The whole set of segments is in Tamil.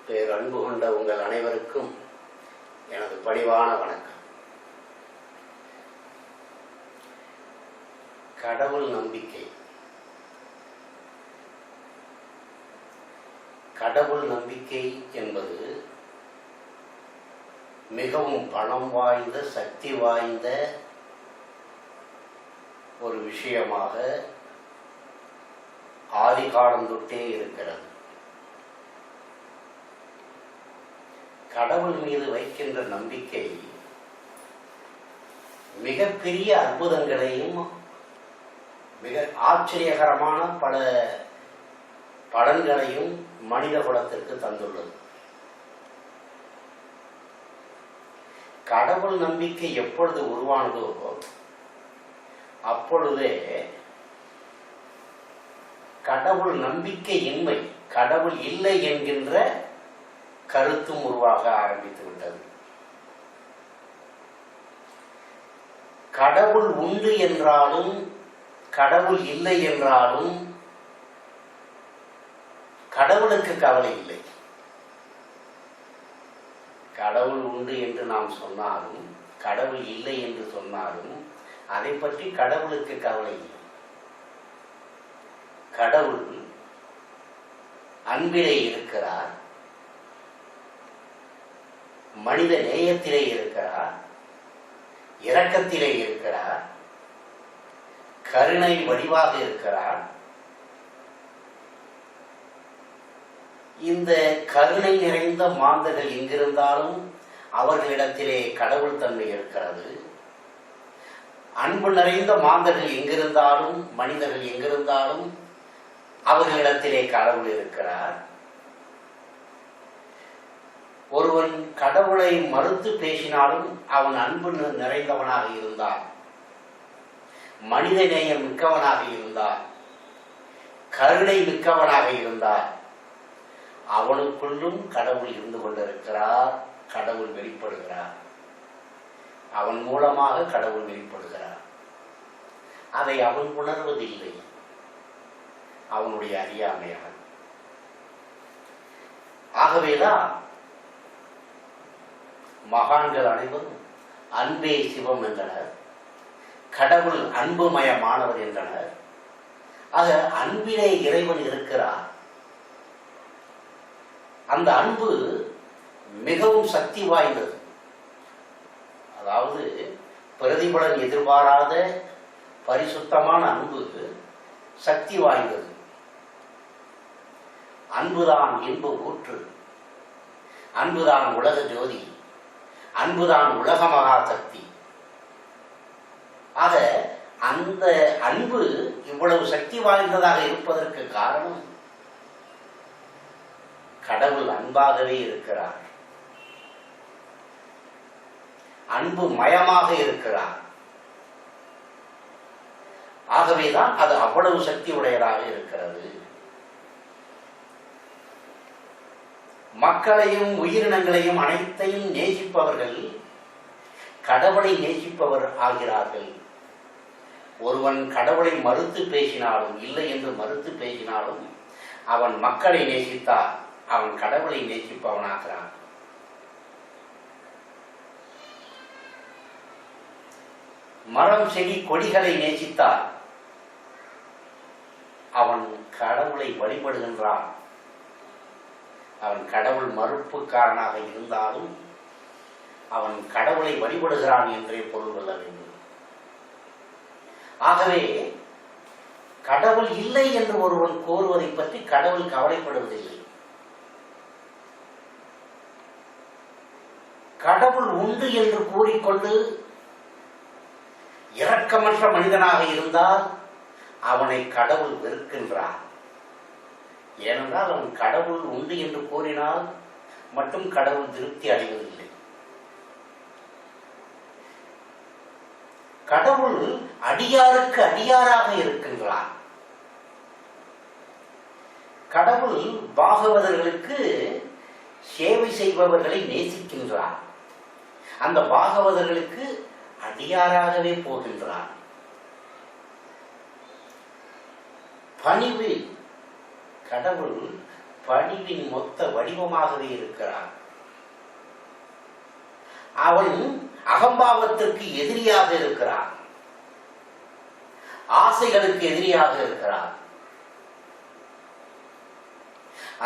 பேரன்பு கொண்ட உங்கள் அனைவருக்கும் எனது பணிவான வணக்கம். கடவுள் நம்பிக்கை. கடவுள் நம்பிக்கை என்பது மிகவும் பலம் வாய்ந்த, சக்தி வாய்ந்த ஒரு விஷயமாக ஆதிகாலம் தொட்டே இருக்கிறது. கடவுள் மீது வைக்கின்ற நம்பிக்கை மிகப்பெரிய அற்புதங்களையும் மிக ஆச்சரியகரமான பல பலன்களையும் மனித குலத்திற்கு தந்துள்ளது. கடவுள் நம்பிக்கை எப்பொழுது உருவானதோ அப்பொழுதே கடவுள் நம்பிக்கையின்மை, கடவுள் இல்லை என்கின்ற கருத்தும் உருவாக ஆரம்பித்து விட்டது. கடவுள் உண்டு என்றாலும் கடவுள் இல்லை என்றாலும் கடவுளுக்கு கவலை இல்லை. கடவுள் உண்டு என்று நாம் சொன்னாலும் கடவுள் இல்லை என்று சொன்னாலும் அதை பற்றி கடவுளுக்கு கவலை இல்லை. கடவுள் அன்பிலே இருக்கிறார், மனித நேயத்திலே இருக்கிறார், இரக்கத்திலே இருக்கிறார், கருணை வடிவாக இருக்கிறார். இந்த கருணை நிறைந்த மாந்தர்கள் எங்கிருந்தாலும் அவர்களிடத்திலே கடவுள் தன்மை இருக்கிறது. அன்பு நிறைந்த மாந்தர்கள் எங்கிருந்தாலும், மனிதர்கள் எங்கிருந்தாலும் அவர்களிடத்திலே கடவுள் இருக்கிறார். ஒருவன் கடவுளை மறுத்து பேசினாலும் அவன் அன்பு நிறைந்தவனாக இருந்தான், மனித நேயம் மிக்கவனாக இருந்தான், கருணை மிக்கவனாக இருந்தான், அவனுக்குள்ளும் கடவுள் இருந்து கொண்டிருக்கிறார். கடவுள் வெளிப்படுகிறார், அவன் மூலமாக கடவுள் வெளிப்படுகிறார். அதை அவன் உணர்வதில்லை, அவனுடைய அறியாமையாக. ஆகவேதான் மகான்கள் அனைவரும் அன்பே சிவம் என்றனர், கடவுள் அன்புமயமானவர் என்றனர். ஆக அன்பிலே இறைவன் இருக்கிறார். அந்த அன்பு மிகவும் சக்தி வாய்ந்தது. அதாவது பிரதிபலன் எதிர்பாராத பரிசுத்தமான அன்பு சக்தி வாய்ந்தது. அன்புதான் இன்ப ஊற்று, அன்புதான் உலக ஜோதி, அன்புதான் உலக மகா சக்தி. ஆக அந்த அன்பு இவ்வளவு சக்தி வாய்ந்ததாக இருப்பதற்கு காரணம் கடவுள் அன்பாகவே இருக்கிறார், அன்பு மயமாக இருக்கிறார். ஆகவேதான் அது அவ்வளவு சக்தி உடையதாக இருக்கிறது. மக்களையும் உயிரினங்களையும் அனைத்தையும் நேசிப்பவர்கள் கடவுளை நேசிப்பவர் ஆகிறார்கள். ஒருவன் கடவுளை மறுத்து பேசினாலும், இல்லை என்று மறுத்து பேசினாலும் அவன் மக்களை நேசித்தால் அவன் கடவுளை நேசிப்பவனாகிறான். மரம் செடி கொடிகளை நேசித்தால் அவன் கடவுளை வழிபடுகின்றான். அவன் கடவுள் மறுப்புக்காரனாக இருந்தாலும் அவன் கடவுளை வழிபடுகிறான் என்றே பொருள் கொள்ள வேண்டும். ஆகவே கடவுள் இல்லை என்று ஒருவன் கோருவதை பற்றி கடவுள் கவலைப்படுவதில்லை. கடவுள் உண்டு என்று கூறிக்கொண்டு இரக்கமற்ற மனிதனாக இருந்தால் அவனை கடவுள் வெறுக்கின்றார். ஏனென்றால் அவன் கடவுள் உண்டு என்று கூறினால் மட்டும் கடவுள் திருப்தி அடைவதில்லை. கடவுள் அடியாருக்கு அடியாராக இருக்கின்றார். கடவுள் பாகவதர்களுக்கு சேவை செய்பவர்களை நேசிக்கின்றார். அந்த பாகவதர்களுக்கு அடியாராகவே போகின்றார். பணிவு, கடவுள் பணிவின் மொத்த வடிவமாகவே இருக்கிறான். அவன் அகம்பாவத்திற்கு எதிரியாக இருக்கிறான், ஆசைகளுக்கு எதிரியாக இருக்கிறான்,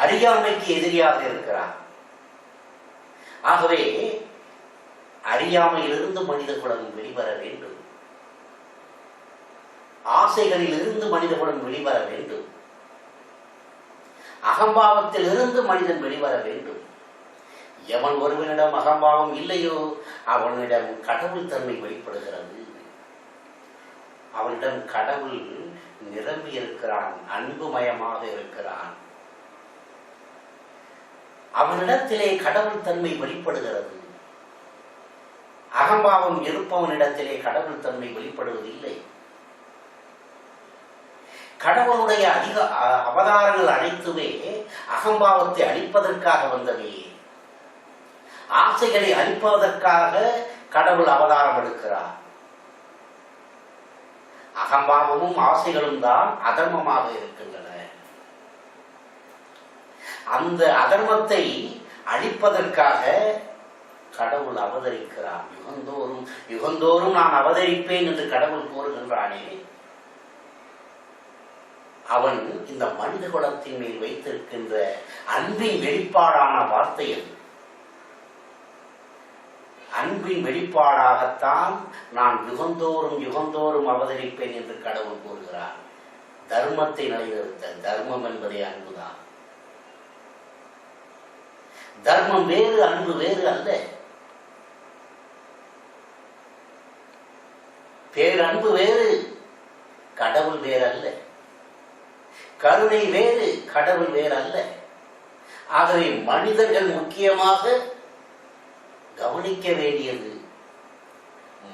அறியாமைக்கு எதிரியாக இருக்கிறான். ஆகவே அறியாமையிலிருந்து மனித குலம் வெளிவர வேண்டும், ஆசைகளில் இருந்து மனித குலம் வெளிவர வேண்டும், அகம்பாவத்தில் இருந்து மனிதன் வெளிவர வேண்டும். எவன் ஒருவனிடம் அகம்பாவம் இல்லையோ அவனிடம் கடவுள் தன்மை வெளிப்படுகிறது. அவனிடம் கடவுள் நிரம்பி இருக்கிறான், அன்புமயமாக இருக்கிறான். அவனிடத்திலே கடவுள் தன்மை வெளிப்படுகிறது. அகம்பாவம் இருப்பவனிடத்திலே கடவுள் தன்மை வெளிப்படுவதில்லை. கடவுளுடைய அதிக அவதாரங்கள் அனைத்துமே அகம்பாவத்தை அழிப்பதற்காக வந்தவே. ஆசைகளை அழிப்பதற்காக கடவுள் அவதாரம் எடுக்கிறார். அகம்பாவமும் ஆசைகளும் தான் அதர்மமாக இருக்கின்றன. அந்த அதர்மத்தை அழிப்பதற்காக கடவுள் அவதரிக்கிறார். யுகந்தோறும் யுகந்தோறும் நான் அவதரிப்பேன் என்று கடவுள் கூறுகின்றானே, அவன் இந்த மனித குலத்தின் மேல் வைத்திருக்கின்ற அன்பின் வெளிப்பாடான வார்த்தை அது. அன்பின் வெளிப்பாடாகத்தான் நான் யுகந்தோறும் யுகந்தோறும் அவதரிப்பேன் என்று கடவுள் கூறுகிறார். தர்மத்தை நிலைநிறுத்த, தர்மம் என்பதே அன்புதான். தர்மம் வேறு, அன்பு வேறு அல்ல. பேரன்பு வேறு, கடவுள் வேறு அல்ல. கருணை வேறு, கடவுள் வேறு அல்ல. ஆகவே மனிதர்கள் முக்கியமாக கவனிக்க வேண்டியது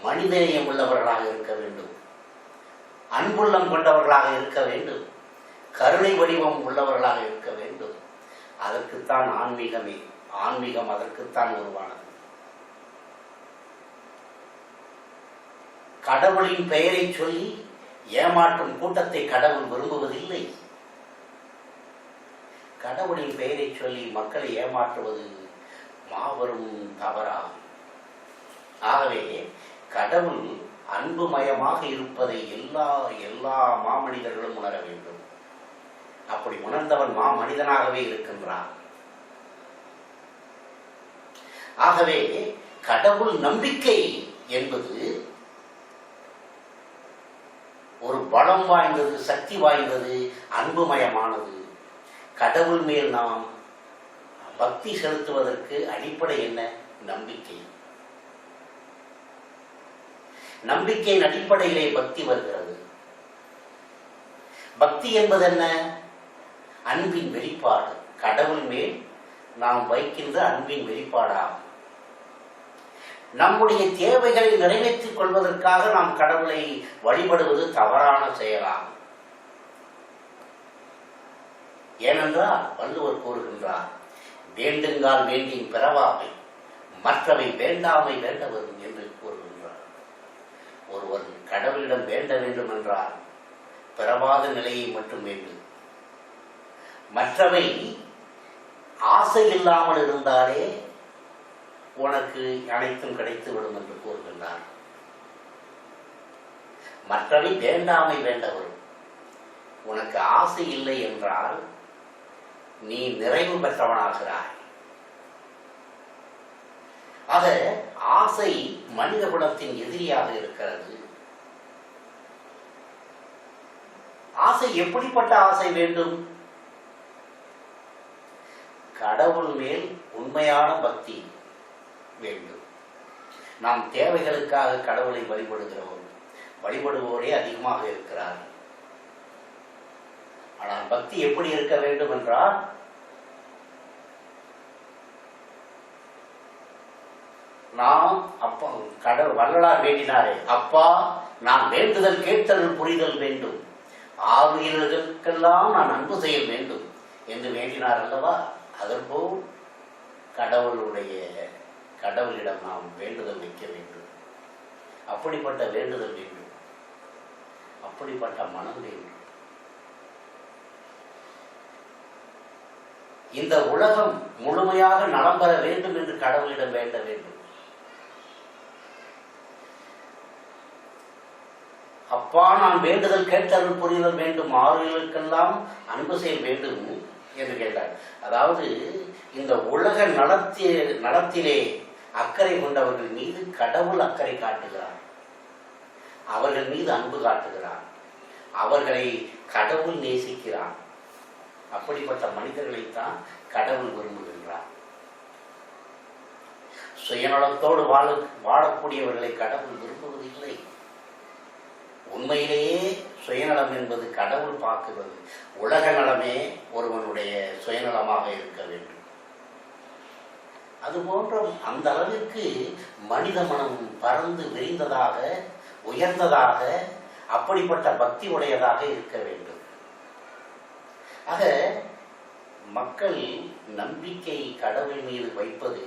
மனிதநேயம் உள்ளவர்களாக இருக்க வேண்டும், அன்புள்ளம் கொண்டவர்களாக இருக்க வேண்டும், கருணை வடிவம் உள்ளவர்களாக இருக்க வேண்டும். அதற்குத்தான் ஆன்மீகமே. ஆன்மீகம் அதற்குத்தான் உருவானது. கடவுளின் பெயரை சொல்லி ஏமாற்றும் கூட்டத்தை கடவுள் விரும்புவதில்லை. கடவுளின் பெயரை சொல்லி மக்களை ஏமாற்றுவது மாபெரும் தவறாகும். ஆகவே கடவுள் அன்புமயமாக இருப்பதை எல்லா மாமனிதர்களும் உணர வேண்டும். அப்படி உணர்ந்தவன் மாமனிதனாகவே இருக்கின்றான். ஆகவே கடவுள் நம்பிக்கை என்பது ஒரு பலம் வாய்ந்தது, சக்தி வாய்ந்தது, அன்புமயமானது. கடவுள் மேல் நாம் பக்தி செலுத்துவதற்கு அடிப்படை என்ன? நம்பிக்கை. நம்பிக்கையின் அடிப்படையிலே பக்தி வருகிறது. பக்தி என்பது என்ன? அன்பின் வெளிப்பாடு. கடவுள் மேல் நாம் வைக்கின்ற அன்பின் வெளிப்பாடாகும். நம்முடைய தேவைகளை நிறைவேற்றிக் கொள்வதற்காக நாம் கடவுளை வழிபடுவது தவறான செயலாகும். ஏனென்றால் வள்ளுவர் கூறுகின்றார், வேண்டுங்கால் வேண்டின் பிறவாமை, மற்றவை வேண்டாமை வேண்ட வரும் என்று கூறுகின்றார். ஒருவன் கடவுளிடம் வேண்ட வேண்டும் என்றால் பிறவாத நிலையை மட்டும் வேண்டும். மற்றவை ஆசை இல்லாமல் இருந்தாலே உனக்கு அனைத்தும் கிடைத்துவிடும் என்று கூறுகின்றார். மற்றவை வேண்டாமை வேண்ட வரும். உனக்கு ஆசை இல்லை என்றால் நீ நிறைவு பெற்றவனாகிறாய். ஆக ஆசை மனித குலத்தின் எதிரியாக இருக்கிறது. ஆசை எப்படிப்பட்ட ஆசை வேண்டும்? கடவுள் மேல் உண்மையான பக்தி வேண்டும். நாம் தேவைகளுக்காக கடவுளை வழிபடுவோரே அதிகமாக இருக்கிறார். ஆனால் பக்தி எப்படி இருக்க வேண்டும் என்றால், நாம் அப்பா கடவுள் வள்ளலார் வேண்டினாரே, அப்பா நான் வேண்டுதல் கேட்டல் புரிதல் வேண்டும், ஆவியர்களுக்கெல்லாம் நான் அன்பு செய்ய வேண்டும் என்று வேண்டினார் அல்லவா? அதற்போல் கடவுளிடம் நாம் வேண்டுதல் வைக்க வேண்டும். அப்படிப்பட்ட வேண்டுதல் வேண்டும், அப்படிப்பட்ட மனம் வேண்டும். இந்த உலகம் முழுமையாக நலம் பெற வேண்டும் என்று கடவுளிடம் வேண்ட வேண்டும். அப்பா, நான் வேண்டுதல் கேட்டருள் புரிதல் வேண்டும், ஆறுகளுக்கெல்லாம் அன்பு செய்ய வேண்டும் என்று கேட்டார். அதாவது இந்த உலக நலத்திலே அக்கறை கொண்டவர்கள் மீது கடவுள் அக்கறை காட்டுகிறார், அவர்கள் மீது அன்பு காட்டுகிறார், அவர்களை கடவுள் நேசிக்கிறார். அப்படிப்பட்ட மனிதர்களைத்தான் கடவுள் விரும்புகின்றார். சுயநலத்தோடு வாழக்கூடியவர்களை கடவுள் விரும்புவதில்லை. உண்மையிலேயே சுயநலம் என்பது கடவுள் பார்க்கிறது. உலக நலமே ஒருவனுடைய சுயநலமாக இருக்க வேண்டும். அதுபோன்ற அந்த அளவிற்கு மனித மனம் பறந்து விரிந்ததாக, உயர்ந்ததாக, அப்படிப்பட்ட பக்தி உடையதாக இருக்க வேண்டும். ஆக மக்கள் நம்பிக்கை கடவுள் மீது வைப்பது,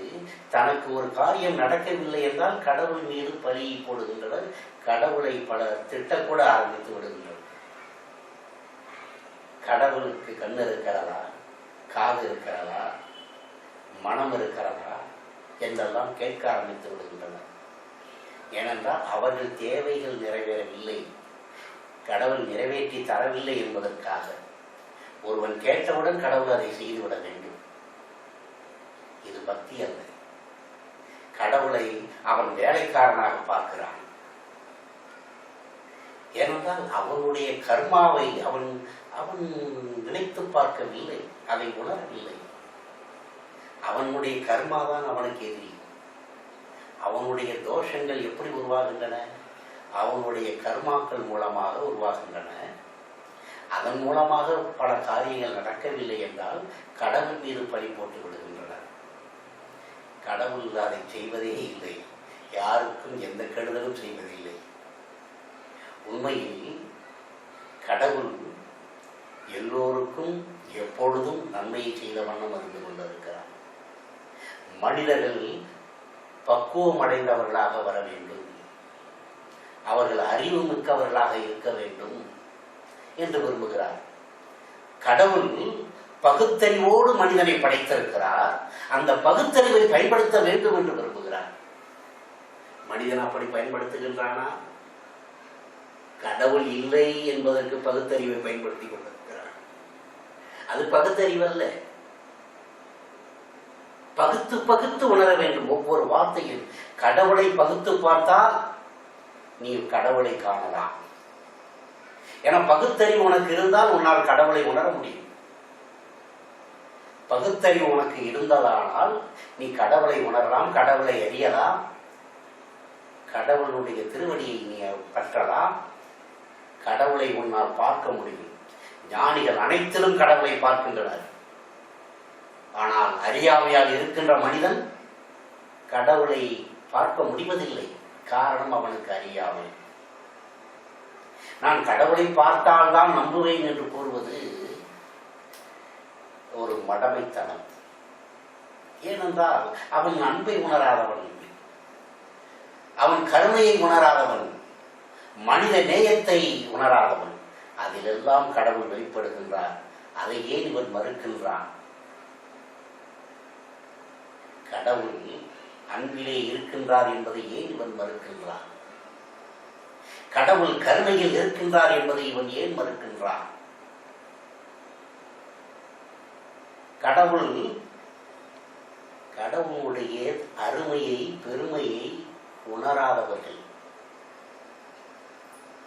தனக்கு ஒரு காரியம் நடக்கவில்லை என்றால் கடவுள் மீது பழியை போடுகின்றனர். கடவுளை பலர் திட்டக்கூட ஆரம்பித்து விடுகின்றனர். கடவுளுக்கு கண் இருக்கிறதா, காது இருக்கிறதா, மனம் இருக்கிறதா என்றெல்லாம் கேட்க ஆரம்பித்து விடுகின்றனர். ஏனென்றால் அவர்கள் தேவைகள் நிறைவேறவில்லை, கடவுள் நிறைவேற்றி தரவில்லை என்பதற்காக ஒருவன் கேட்டவுடன் கடவுள் அதை செய்துவிட வேண்டும். இது பக்தி அல்ல. கடவுளை அவன் வேலைக்காரனாக பார்க்கிறான். ஏனென்றால் அவனுடைய கர்மாவை அவன் அவன் நினைத்து பார்க்கவில்லை, அதை உணரவில்லை. அவனுடைய கர்மாதான் அவனுக்கு எதிரி. அவனுடைய தோஷங்கள் எப்படி உருவாகின்றன? அவனுடைய கர்மாக்கள் மூலமாக உருவாகின்றன. அதன் மூலமாக பல காரியங்கள் நடக்கவில்லை என்றால் கடவுள் மீது பழி போட்டு விடுகின்றனர். கடவுள் அதை செய்வதே இல்லை, யாருக்கும் எந்த கெடுதலும் செய்வதில்லை. உண்மையில் கடவுள் எல்லோருக்கும் எப்பொழுதும் நன்மையை செய்த வண்ணம் அறிந்து கொண்டிருக்கிறார். மனிதர்கள் பக்குவம் அடைந்தவர்களாக வர வேண்டும், அவர்கள் அறிவு மிக்கவர்களாக இருக்க வேண்டும் என்று விரும்புகிறார். கடவுள் பகுத்தறிவோடு மனிதனை படைத்திருக்கிறார். அந்த பகுத்தறிவை பயன்படுத்த வேண்டும் என்று விரும்புகிறார். மனிதன் அப்படி பயன்படுத்துகின்றானா? கடவுள் இல்லை என்பதற்கு பகுத்தறிவை பயன்படுத்தி கொண்டிருக்கிறார். அது பகுத்தறிவு அல்ல. பகுத்து பகுத்து உணர வேண்டும். ஒவ்வொரு வார்த்தையும் கடவுளை பகுத்து பார்த்தால் நீ கடவுளை காணலாம். ஏன்னா பகுத்தறிவு உனக்கு இருந்தால் உன்னால் கடவுளை உணர முடியும். பகுத்தறிவு உனக்கு இருந்ததானால் நீ கடவுளை உணரலாம், கடவுளை அறியலாம், கடவுளுடைய திருவடியை நீ பற்றலாம், கடவுளை உன்னால் பார்க்க முடியும். ஞானிகள் அனைத்திலும் கடவுளை பார்க்கின்றனர். ஆனால் அறியாமையால் இருக்கின்ற மனிதன் கடவுளை பார்க்க முடிவதில்லை. காரணம் அவனுக்கு அறியாமை. நான் கடவுளை பார்த்தால்தான் நம்புவேன் என்று கூறுவது ஒரு மடமைத்தனம். ஏனென்றால் அவன் அன்பை உணராதவன், அவன் கருணையை உணராதவன், மனித நேயத்தை உணராதவன். அதிலெல்லாம் கடவுள் வெளிப்படுகின்றார். அதை ஏன் இவன் மறுக்கின்றான்? கடவுள் அன்பிலே இருக்கின்றார் என்பதை ஏன் இவன் மறுக்கின்றான்? கடவுள் கருணையில் இருக்கின்றார் என்பதை இவன் ஏன் மறுக்கின்றான்? கடவுளுடைய அருமையை, பெருமையை உணராதவர்கள்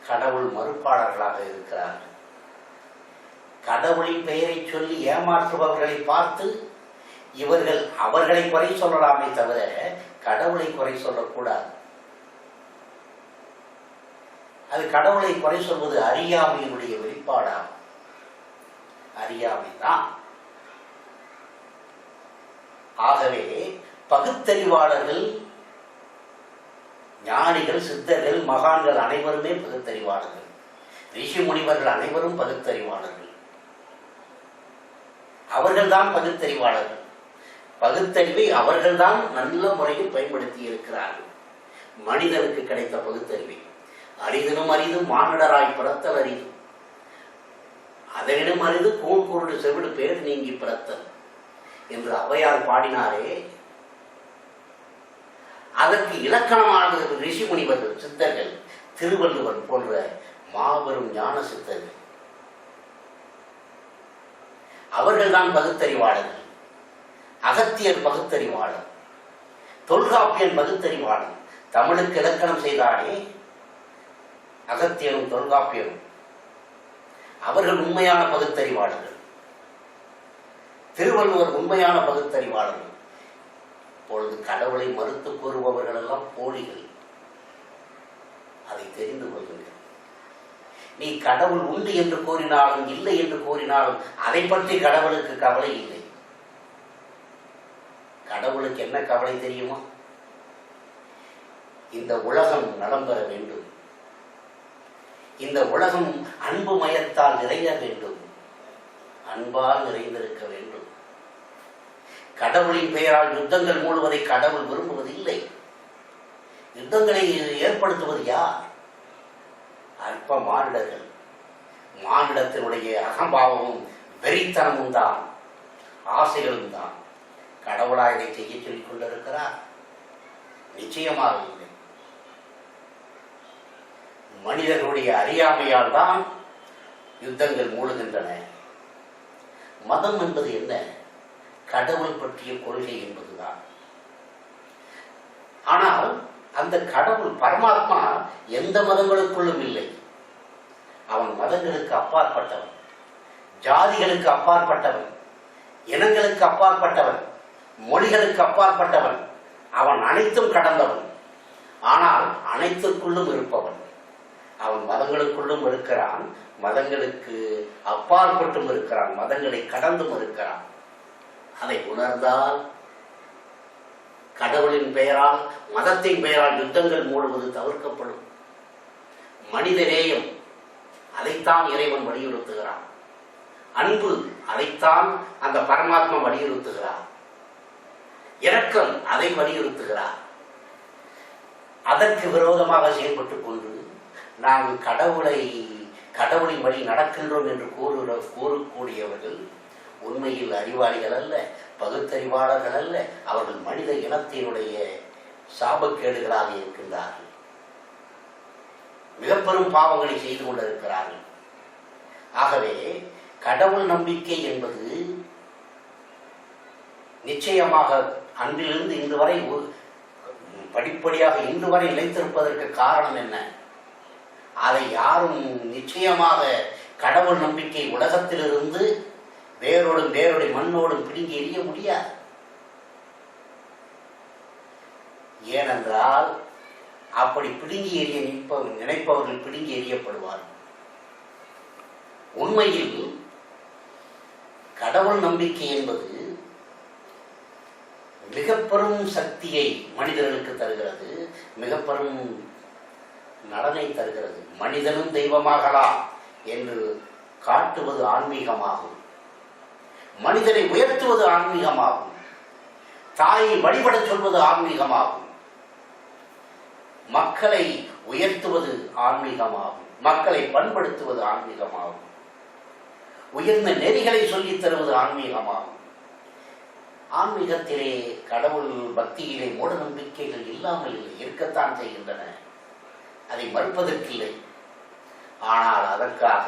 கடவுள் மறுப்பாளர்களாக இருக்கிறார்கள். கடவுளின் பெயரை சொல்லி ஏமாற்றுபவர்களை பார்த்து இவர்கள் அவர்களை குறை சொல்லலாமே தவிர கடவுளை குறை சொல்லக்கூடாது. அது கடவுளை குறை சொல்வது அறியாமையினுடைய வெளிப்பாடாகும். அறியாமைதான். ஆகவே பகுத்தறிவாளர்கள், ஞானிகள், சித்தர்கள், மகான்கள் அனைவருமே பகுத்தறிவாளர்கள். ரிஷி முனிவர்கள் அனைவரும் பகுத்தறிவாளர்கள். அவர்கள்தான் பகுத்தறிவாளர்கள். பகுத்தறிவை அவர்கள்தான் நல்ல முறையில் பயன்படுத்தி இருக்கிறார்கள். மனிதனுக்கு கிடைத்த பகுத்தறிவை அரிதினும் அரிது மானிடராய் பிறத்தல் அரிது, அதனிடம் அரிது கூண் குருடு செவிடு பேர் நீங்கி பிறத்தல். என்று ஔவையார் பாடினாரே, அதற்கு இலக்கணமானது ரிஷி முனிவர்கள், சித்தர்கள், திருவள்ளுவர் போன்ற மாபெரும் ஞான சித்தர்கள். அவர்கள்தான் பகுத்தறிவாளர்கள். அகத்தியர் பகுத்தறிவாளர், தொல்காப்பியன் பகுத்தறிவாளர். தமிழுக்கு இலக்கணம் செய்தானே அகத்தியனும் தொல்காப்பியனும், அவர்கள் உண்மையான பகுத்தறிவாளர்கள். திருவள்ளுவர் உண்மையான பகுத்தறிவாளர்கள். இப்பொழுது கடவுளை மறுத்து கூறுபவர்கள் எல்லாம் போலிகள். அதை தெரிந்து கொள்ளுங்கள். நீ கடவுள் உண்டு என்று கூறினாலும் இல்லை என்று கூறினாலும் அதை பற்றி கடவுளுக்கு கவலை இல்லை. கடவுளுக்கு என்ன கவலை தெரியுமா? இந்த உலகம் நலம் பெற வேண்டும், இந்த உலகம் அன்பு மயத்தால் நிறைய வேண்டும், அன்பால் நிறைந்திருக்க வேண்டும். கடவுளின் பெயரால் யுத்தங்கள் மூடுவதை கடவுள் விரும்புவதில்லை. யுத்தங்களை ஏற்படுத்துவது யார்? அற்ப மானிடர்கள். மானிடத்தினுடைய அகம்பாவமும் வெறித்தனமும் தான், ஆசைகளும் தான். கடவுளா இதை செய்ய சொல்லிக் கொண்டிருக்கிறார்? நிச்சயமாக இல்லை. மனிதர்களுடைய அறியாமையால் தான் யுத்தங்கள் மூடுகின்றன. மதம் என்பது என்ன? கடவுள் பற்றிய கொள்கை என்பதுதான். ஆனால் அந்த கடவுள் பரமாத்மா எந்த மதங்களுக்குள்ளும் இல்லை. அவன் மதங்களுக்கு அப்பாற்பட்டவன், ஜாதிகளுக்கு அப்பாற்பட்டவன், இனங்களுக்கு அப்பாற்பட்டவன், மொழிகளுக்கு அப்பாற்பட்டவன். அவன் அனைத்தும் கடந்தவன். ஆனால் அனைத்துக்குள்ளும் இருப்பவன். அவன் மதங்களுக்குள்ளும் இருக்கிறான், மதங்களுக்கு அப்பாற்பட்டும் இருக்கிறான், மதங்களை கடந்தும் இருக்கிறான். அதை உணர்ந்தால் கடவுளின் பெயரால், மதத்தின் பெயரால் யுத்தங்கள் மூடுவது தவிர்க்கப்படும். மனிதநேயம், அதைத்தான் இறைவன் வலியுறுத்துகிறான். அன்பு, அதைத்தான் அந்த பரமாத்மா வலியுறுத்துகிறார். இரக்கம், அதை வலியுறுத்துகிறார். அதற்கு விரோதமாக செயல்பட்டுக் கொண்டு நாங்கள் கடவுளின் வழி நடக்கின்றோம் என்று கூறக்கூடியவர்கள் உண்மையில் அறிவாளிகள் அல்ல, பகுத்தறிவாளர்கள் அல்ல. அவர்கள் மனித இனத்தினுடைய சாபக்கேடுகளாக இருக்கின்றார்கள். மிக பெரும் பாவங்களை செய்து கொண்டிருக்கிறார்கள். ஆகவே கடவுள் நம்பிக்கை என்பது நிச்சயமாக அன்றிலிருந்து இன்று வரை படிப்படியாக இன்று வரை நிலைத்திருப்பதற்கு காரணம் என்ன? அதை யாரும் நிச்சயமாக கடவுள் நம்பிக்கை உலகத்திலிருந்து வேரோடும் மண்ணோடும் பிடுங்கி எறிய முடியாது. ஏனென்றால் அப்படி பிடுங்கி எறிய நினைப்பவர்கள் பிடுங்கி எறியப்படுவார்கள். உண்மையில் கடவுள் நம்பிக்கை என்பது மிக பெரும் சக்தியை மனிதர்களுக்கு தருகிறது, மிக பெரும் நலனை தருகிறது. மனிதனும் தெய்வமாகலாம் என்று காட்டுவது ஆன்மீகமாகும். மனிதனை உயர்த்துவது ஆன்மீகமாகும். தாயை வழிபட சொல்வது ஆன்மீகமாகும். மக்களை உயர்த்துவது ஆன்மீகமாகும். மக்களை பண்படுத்துவது ஆன்மீகமாகும். உயர்ந்த நெறிகளை சொல்லித் தருவது ஆன்மீகமாகும். ஆன்மீகத்திலே, கடவுள் பக்தியிலே மூட நம்பிக்கைகள் இல்லாமல் இல்லை, இருக்கத்தான் செய்கின்றன. அதை மறுப்பதற்கில்லை. ஆனால் அதற்காக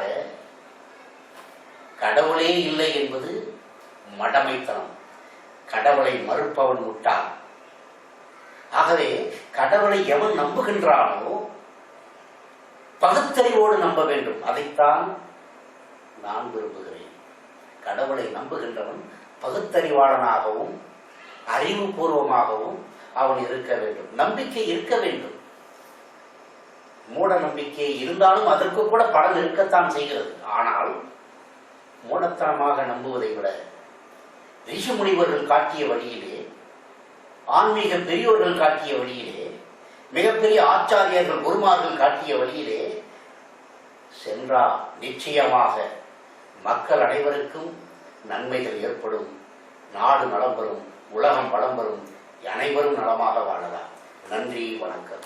கடவுளே இல்லை என்பது மடமைத்தனம். கடவுளை மறுப்பவன் முட்டாள். ஆகவே கடவுளை எவன் நம்புகின்றானோ பகுத்தறிவோடு நம்ப வேண்டும். அதைத்தான் நான் விரும்புகிறேன். கடவுளை நம்புகின்றவன் பகுத்தறிவாளனாகவும் அறிவுபூர்வமாகவும் அவன் இருக்க வேண்டும். நம்பிக்கை இருக்க வேண்டும். மூட நம்பிக்கை இருந்தாலும் அதற்கு கூட பலன் இருக்கத்தான் செய்கிறது. ஆனால் மூடத்தனமாக நம்புவதை விட ரிஷி முனிவர்கள் காட்டிய வழியிலே, ஆன்மீக பெரியோர்கள் காட்டிய வழியிலே, மிகப்பெரிய ஆச்சாரியர்கள் குருமார்கள் காட்டிய வழியிலே சென்றால் நிச்சயமாக மக்கள் அனைவருக்கும் நன்மைகள் ஏற்படும். நாடு நலம் பெறும், உலகம் வளம் பெறும், அனைவரும் நலமாக வாழலாம். நன்றி, வணக்கம்.